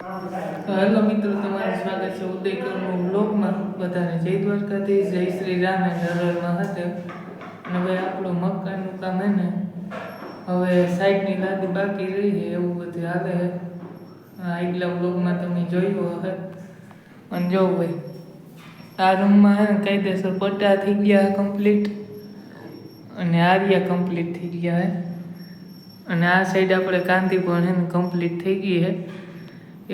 Hello મિત્રો, તમારું સ્વાગત છે ઉદયકરનું બ્લોગમાં. બધાને જય દ્વારકાધીશ, જય શ્રી રામ અને હર હર મહાદેવ. અને ભાઈ આપણું મકાનનું કામ હે ને હવે સાઈડની લાદી બાકી રહી છે, એવું બધું હાલે છે. આગલા બ્લોગમાં તમે જોયું હશે. અને જો ભાઈ આ રૂમમાં હે ને કાયદેસર પટ્ટા થઈ ગયા કમ્પ્લીટ અને આરિયા કમ્પ્લીટ થઈ ગયા હે. અને આ સાઈડ આપણે કાંતિ પણ હે ને કમ્પ્લીટ થઈ ગઈ છે,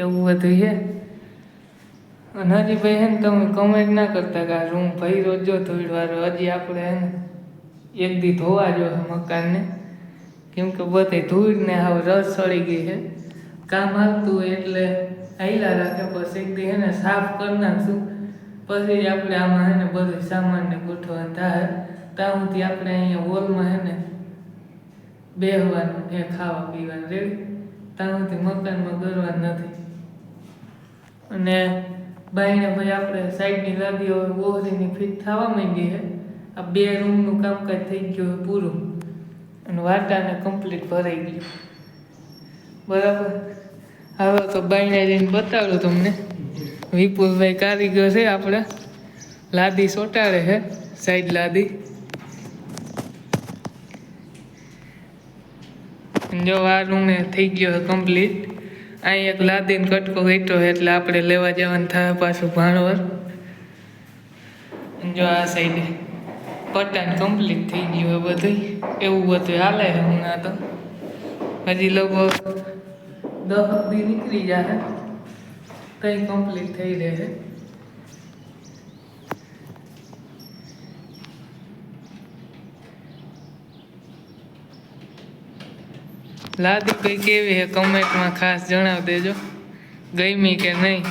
એવું બધું છે. અને હજી ભાઈ હે ને તમે કમેન્ટ ના કરતા કે આ રૂમ ભાઈ રોજો ધોઈડવાળો. હજી આપણે હે ને એક દી ધોવા જો મકાનને, કેમ કે બધે ધૂળને હવે રસ ચડી ગઈ છે. કામ આવતું હોય એટલે આયલા રાખે, પછી એક દી હે ને સાફ કરી નાખશું. પછી આપણે આમાં હે ને બધું સામાનને ગોઠવવાનું થાય. ત્યાં સુધી આપણે અહીંયા હોલમાં હે ને બેહવાનું એ ખાવા પીવાનું રેડી. ત્યાં સુધી મકાનમાં કરવાનું નથી. અને બાઈને ભાઈ આપણે સાઈડની લાદીઓ ઓહરીની ફિટ થવા માંડી છે. આ બે રૂમનું કામકાજ થઈ ગયું પૂરું અને વાટાને કમ્પ્લીટ ભરાઈ ગયું બરાબર. હવે તો બાઈને જઈને બતાડું તમને. વિપુલભાઈ કારીગર છે આપણે, લાદી સોટાડે છે સાઈડ લાદી. જો આ રૂમે થઈ ગયો કમ્પ્લીટ. અહીં એક લાદીને કટકો વેઠો એટલે આપણે લેવા જવાનું થાય પાછું ભાણવર. જો આ સાઈડે પટ્ટાન કમ્પ્લીટ થઈ ગયું હોય બધું, એવું બધું હાલે છે હમણાં તો. હજી લગભગ 10 દી નીકળી જાય તઈ કમ્પ્લીટ થઈ રહે. લાદી ભાઈ કેવી છે કમેન્ટમાં ખાસ જણાવી દેજો, ગમી કે નહીં.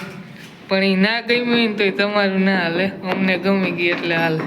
પણ એ ના ગમી ને તોય તમારું ના હાલે, અમને ગમી ગઈ એટલે હાલે.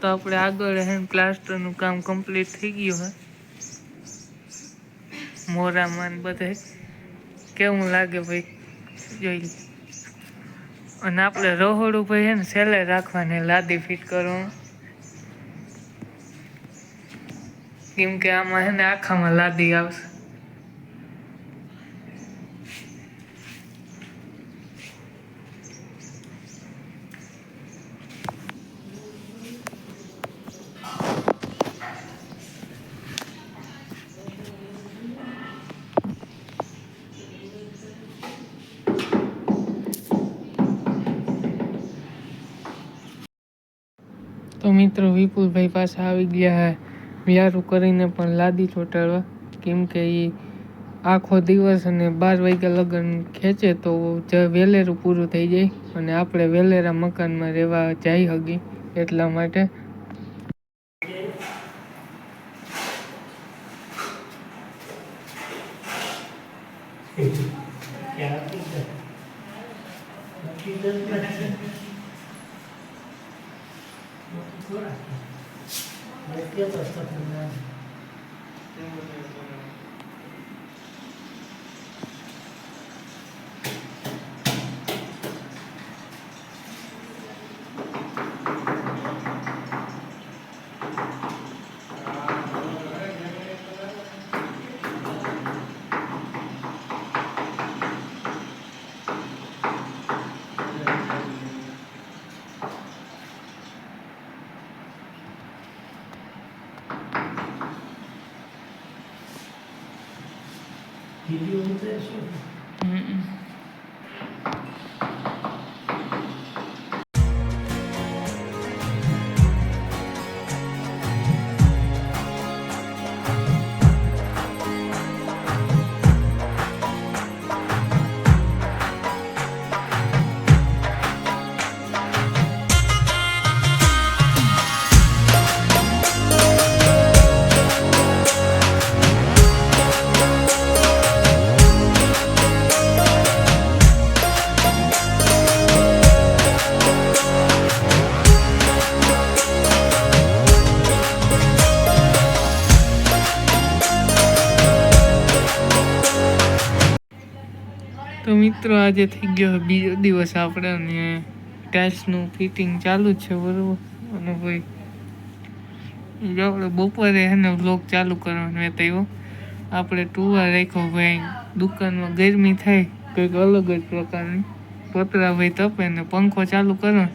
તો આપણે આગળ હે પ્લાસ્ટરનું કામ કમ્પ્લીટ થઈ ગયું હે. મોરામાં બધે કેવું લાગે ભાઈ જોઈ. અને આપણે રહોડું ભાઈ હે ને છેલ્લે રાખવાની લાદી ફિટ કરવાનું, કેમ કે આમાં હે ને આખામાં લાદી આવશે. તો મિત્રો વિપુલભાઈ પાસે આવી ગયા વ્યારું કરીને પણ લાદી ચોંટાડવા, કેમ કે એ આખો દિવસ અને 12 વાગ્યા લગન ખેંચે તો વેલેરું પૂરું થઈ જાય અને આપણે વેલેરા મકાનમાં રહેવા જઈ શકીએ એટલા માટે. Video user. મિત્રો આજે થઈ ગયો બીજો દિવસ આપણે અને ટાઇલ્સનું ફિટિંગ ચાલુ જ છે બરોબર. અને ભાઈ આપણે બપોરે એને વ્લોગ ચાલુ કરવાનો હતો. આપણે ટુવા રાખ્યો ભાઈ, દુકાનમાં ગરમી થાય કંઈક અલગ જ પ્રકારની. પતરા ભાઈ તપે ને પંખો ચાલુ કરો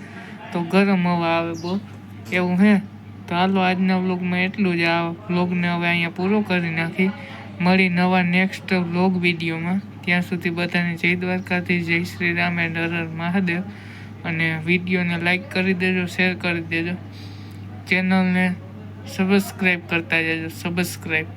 તો ગરમ હવા આવે બહુ એવું હે. તો હાલો આજના વ્લોગમાં એટલું જ. આ વ્લોગને હવે અહીંયા પૂરો કરી નાખી. મળી નવા નેક્સ્ટ વ્લોગ વિડીયોમાં. ત્યાં સુધી બધાને જય દ્વારકાથી, જય શ્રી રામ એન્ડ હર હર મહાદેવ. અને વિડીયોને લાઈક કરી દેજો, શેર કરી દેજો, ચેનલને સબસ્ક્રાઈબ કરતા જજો. સબસ્ક્રાઈબ